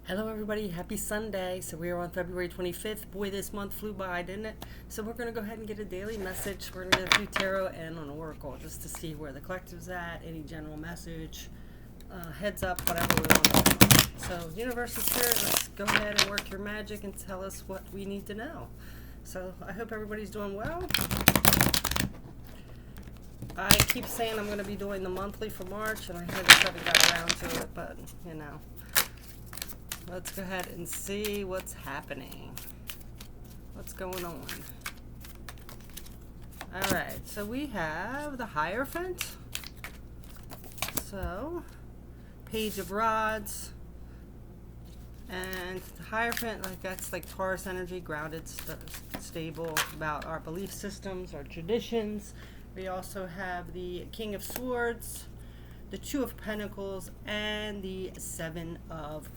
Hello everybody, happy Sunday. So we are on February 25th. Boy, this month flew by, didn't it? So we're going to go ahead and get a daily message. We're going to get a few tarot and an oracle just to see where the collective's at, any general message, heads up, whatever we want to do. So Universal Spirit, let's go ahead and work your magic and tell us what we need to know. So I hope everybody's doing well. I keep saying I'm going to be doing the monthly for March, and I haven't got around to it, but you know. Let's go ahead and see what's happening. What's going on? Alright, so we have the Hierophant. So, Page of Rods. And the Hierophant, that's like Taurus energy, grounded, stable, about our belief systems, our traditions. We also have the King of Swords, the Two of Pentacles, and the Seven of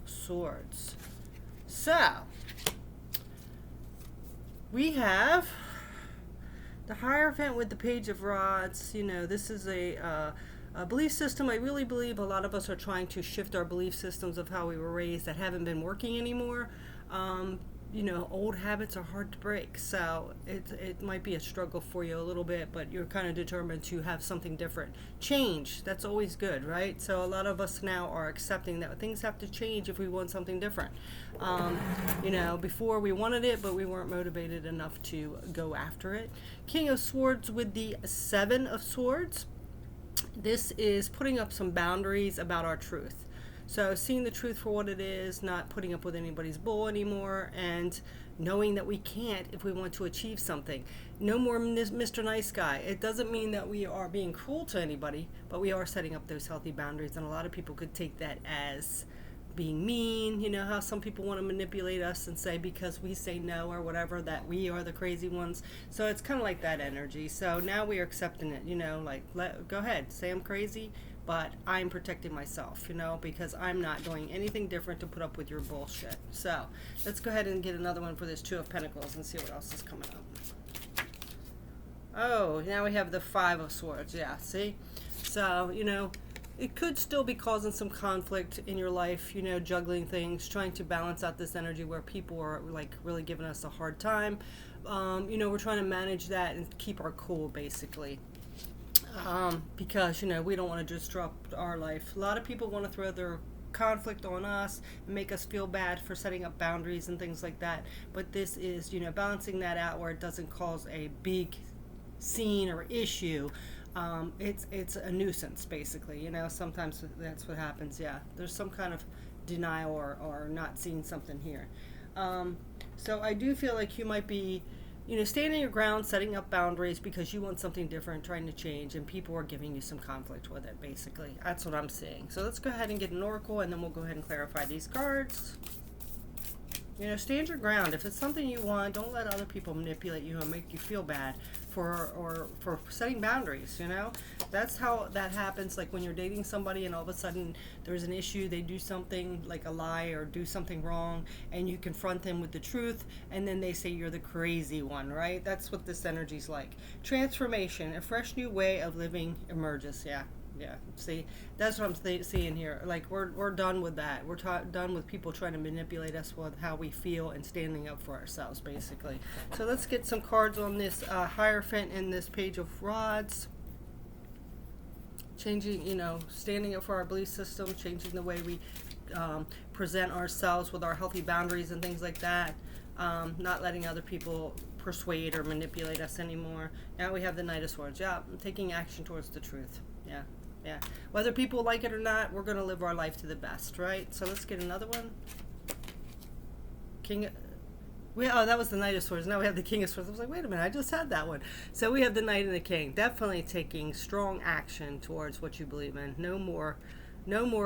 Swords. So we have the Hierophant with the Page of Rods. You know, this is a belief system. I really believe a lot of us are trying to shift our belief systems of how we were raised that haven't been working anymore. You know, old habits are hard to break, so it might be a struggle for you a little bit, but you're kind of determined to have something different. Change, that's always good, right? So a lot of us now are accepting that things have to change if we want something different. You know, before we wanted it, but we weren't motivated enough to go after it. King of Swords with the Seven of Swords. This is putting up some boundaries about our truth. So seeing the truth for what it is, not putting up with anybody's bull anymore, and knowing that we can't if we want to achieve something. No more Mr. Nice Guy. It doesn't mean that we are being cruel to anybody, but we are setting up those healthy boundaries, and a lot of people could take that as being mean. You know how some people want to manipulate us and say because we say no or whatever that we are the crazy ones. So it's kind of like that energy. So now we are accepting it, you know, like go ahead, say I'm crazy, but I'm protecting myself, you know, because I'm not doing anything different to put up with your bullshit. So let's go ahead and get another one for this Two of Pentacles and see what else is coming up. Oh, now we have the Five of Swords. Yeah, see? So, you know, it could still be causing some conflict in your life, you know, juggling things, trying to balance out this energy where people are like really giving us a hard time. You know, we're trying to manage that and keep our cool, basically. Because, you know, we don't want to disrupt our life. A lot of people want to throw their conflict on us and make us feel bad for setting up boundaries and things like that. But this is, you know, balancing that out where it doesn't cause a big scene or issue. It's a nuisance, basically. You know, sometimes that's what happens. Yeah, there's some kind of denial or not seeing something here. So I do feel like you might be, you know, standing your ground, setting up boundaries because you want something different, trying to change, and people are giving you some conflict with it, basically. That's what I'm seeing. So let's go ahead and get an oracle, and then we'll go ahead and clarify these cards. You know, stand your ground. If it's something you want, don't let other people manipulate you and make you feel bad for setting boundaries, you know? That's how that happens, like when you're dating somebody and all of a sudden there's an issue, they do something like a lie or do something wrong, and you confront them with the truth, and then they say you're the crazy one, right? That's what this energy's like. Transformation, a fresh new way of living emerges, yeah. Yeah, see, that's what I'm seeing here. Like, we're done with that. We're done with people trying to manipulate us with how we feel and standing up for ourselves, basically. So let's get some cards on this Hierophant and this Page of Rods. Changing, you know, standing up for our belief system, changing the way we present ourselves with our healthy boundaries and things like that. Not letting other people persuade or manipulate us anymore. Now we have the Knight of Swords. Yeah, taking action towards the truth. Yeah. Yeah. Whether people like it or not, we're going to live our life to the best, right? So let's get another one. That was the Knight of Swords. Now we have the King of Swords. I was like, wait a minute, I just had that one. So we have the Knight and the King. Definitely taking strong action towards what you believe in. No more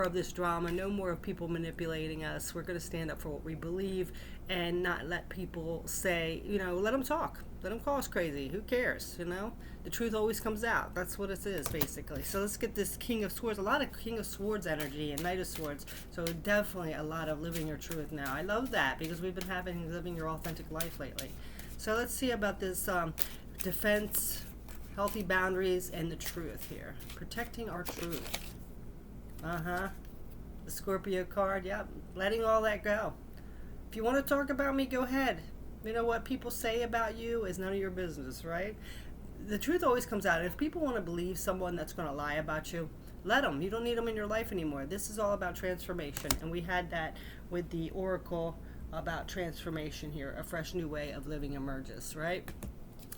of this drama. No more of people manipulating us. We're going to stand up for what we believe and not let people say, you know, let them talk. Let them call us crazy. Who cares, you know? The truth always comes out. That's what it is, basically. So let's get this King of Swords. A lot of King of Swords energy and Knight of Swords. So definitely a lot of living your truth now. I love that because we've been living your authentic life lately. So let's see about this defense, healthy boundaries, and the truth here. Protecting our truth. The Scorpio card, yep, letting all that go. If you want to talk about me, go ahead. You know what people say about you is none of your business, right? The truth always comes out. If people want to believe someone that's going to lie about you, let them. You don't need them in your life anymore. This is all about transformation. And we had that with the oracle about transformation here. A fresh new way of living emerges, right?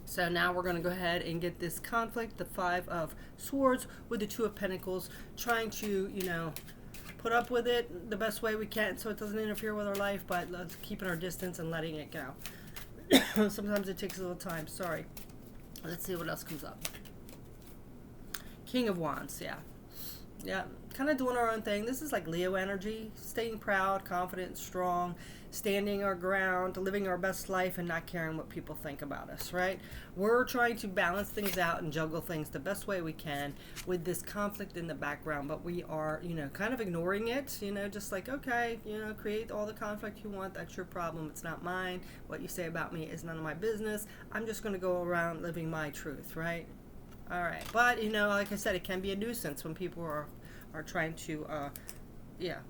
So now we're going to go ahead and get this conflict, the Five of Swords with the Two of Pentacles, trying to, put up with it the best way we can so it doesn't interfere with our life, but let's keeping our distance and letting it go. Sometimes it takes a little time. Sorry. Let's see what else comes up. King of Wands, yeah. Yeah, kind of doing our own thing. This is like Leo energy, staying proud, confident, strong, standing our ground, living our best life, and not caring what people think about us, right? We're trying to balance things out and juggle things the best way we can with this conflict in the background, but we are, kind of ignoring it, just like, okay, create all the conflict you want. That's your problem. It's not mine. What you say about me is none of my business. I'm just going to go around living my truth, right? All right, but like I said, it can be a nuisance when people are trying to,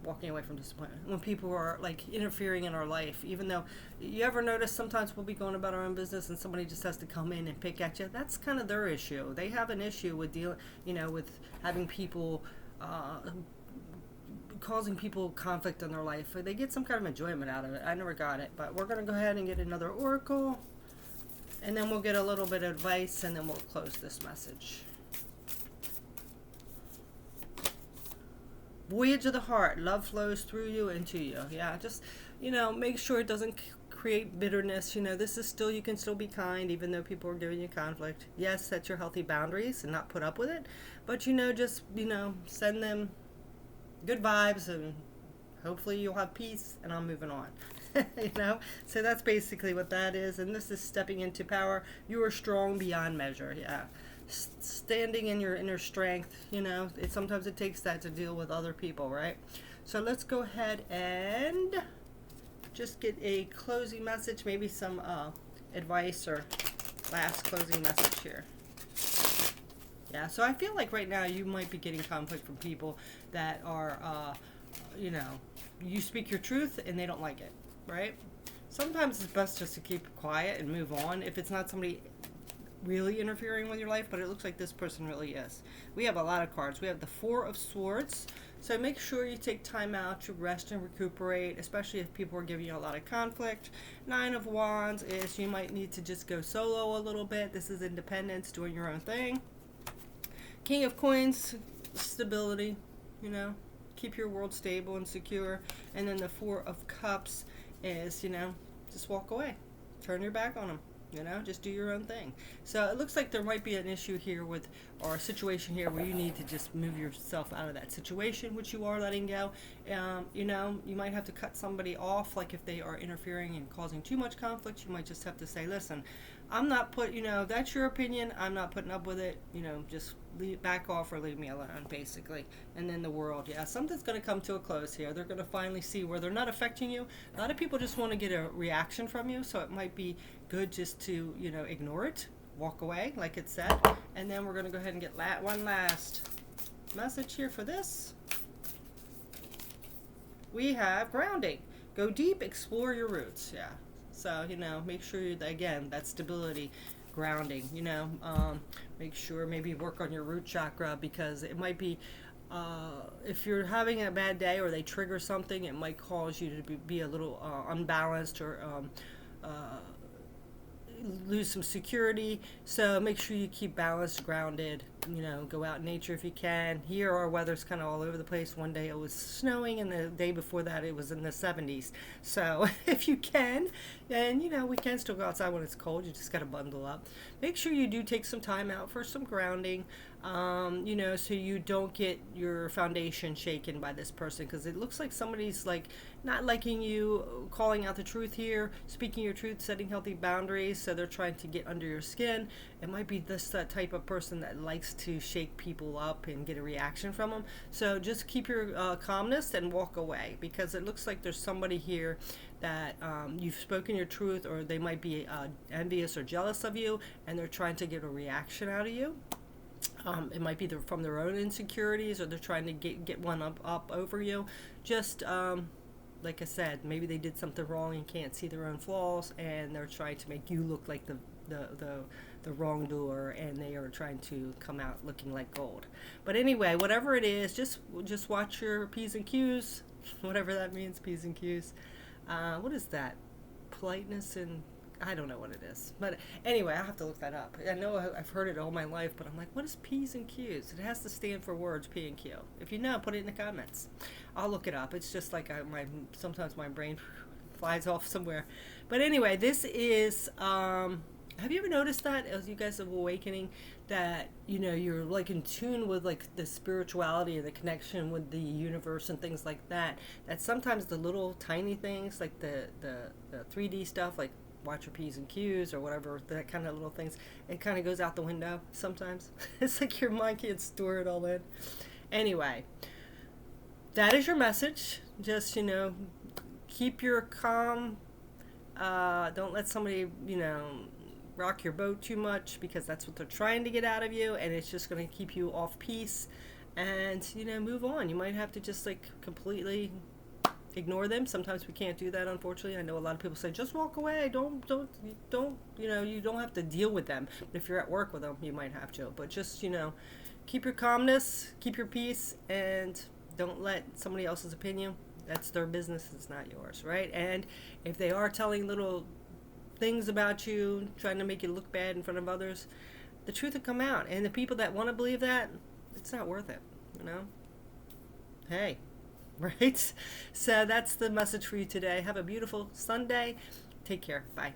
walking away from disappointment. When people are like interfering in our life, even though you ever notice sometimes we'll be going about our own business and somebody just has to come in and pick at you. That's kind of their issue. They have an issue with with having people, causing people conflict in their life. They get some kind of enjoyment out of it. I never got it, but we're gonna go ahead and get another oracle. And then we'll get a little bit of advice, and then we'll close this message. Voyage of the heart. Love flows through you and to you. Yeah, just, make sure it doesn't create bitterness. This is still, you can still be kind, even though people are giving you conflict. Yes, set your healthy boundaries and not put up with it. But, just, send them good vibes, and hopefully you'll have peace, and I'm moving on. So that's basically what that is. And this is stepping into power. You are strong beyond measure. Yeah, standing in your inner strength. Sometimes it takes that to deal with other people, right? So let's go ahead and just get a closing message, maybe some advice or last closing message here. Yeah, so I feel like right now you might be getting conflict from people that are you speak your truth and they don't like it, right? Sometimes it's best just to keep quiet and move on if it's not somebody really interfering with your life, but it looks like this person really is. We have a lot of cards. We have the Four of Swords, so make sure you take time out to rest and recuperate, especially if people are giving you a lot of conflict. Nine of Wands is you might need to just go solo a little bit. This is independence, doing your own thing. King of Coins, stability, keep your world stable and secure. And then the Four of Cups is, just walk away. Turn your back on them. Just do your own thing. So it looks like there might be an issue here with, or a situation here where you need to just move yourself out of that situation, which you are letting go. You might have to cut somebody off, like if they are interfering and causing too much conflict, you might just have to say, listen, I'm not that's your opinion, I'm not putting up with it, just back off or leave me alone, basically. And then the world, something's going to come to a close here. They're going to finally see where they're not affecting you. A lot of people just want to get a reaction from you, so it might be good just to, ignore it, walk away, like it said. And then we're going to go ahead and get one last message here for this. We have grounding. Go deep, explore your roots, So, make sure, again, that stability, grounding, make sure maybe work on your root chakra, because it might be, if you're having a bad day or they trigger something, it might cause you to be a little unbalanced or lose some security. So make sure you keep balanced, grounded, go out in nature if you can. Here our weather's kind of all over the place. One day it was snowing and the day before that it was in the 70s. So if you can, and we can still go outside when it's cold. You just got to bundle up. Make sure you do take some time out for some grounding, so you don't get your foundation shaken by this person, because it looks like somebody's like not liking you, calling out the truth here, speaking your truth, setting healthy boundaries. So they're trying to get under your skin. It might be that type of person that likes to shake people up and get a reaction from them. So just keep your calmness and walk away, because it looks like there's somebody here that you've spoken your truth, or they might be envious or jealous of you, and they're trying to get a reaction out of you. It might be from their own insecurities, or they're trying to get one up over you. Just like I said, maybe they did something wrong and can't see their own flaws, and they're trying to make you look like the wrongdoer, and they are trying to come out looking like gold. But anyway, whatever it is, just watch your P's and Q's, whatever that means, P's and Q's. What is that? Politeness and I don't know what it is. But anyway, I have to look that up. I know I've heard it all my life, but I'm like, what is P's and Q's? It has to stand for words, P and Q. If you know, put it in the comments. I'll look it up. It's just like sometimes my brain flies off somewhere. But anyway, this is, have you ever noticed that as you guys are awakening, that, you know, you're like in tune with like the spirituality and the connection with the universe and things like that, that sometimes the little tiny things, like the 3D stuff, like watch your P's and Q's or whatever, that kind of little things, it kind of goes out the window sometimes. It's like your mind can't store it all in. Anyway, that is your message. Just, you know, keep your calm. Don't let somebody, you know, rock your boat too much, because that's what they're trying to get out of you, and it's just going to keep you off peace. And, you know, move on. You might have to just like completely ignore them. Sometimes we can't do that, unfortunately. I know a lot of people say just walk away, don't, you know, you don't have to deal with them. But if you're at work with them, you might have to. But just, you know, keep your calmness, keep your peace, and don't let somebody else's opinion, that's their business, it's not yours, right? And if they are telling little things about you, trying to make you look bad in front of others, the truth will come out. And the people that want to believe that, it's not worth it, you know? Hey, right? So that's the message for you today. Have a beautiful Sunday. Take care. Bye.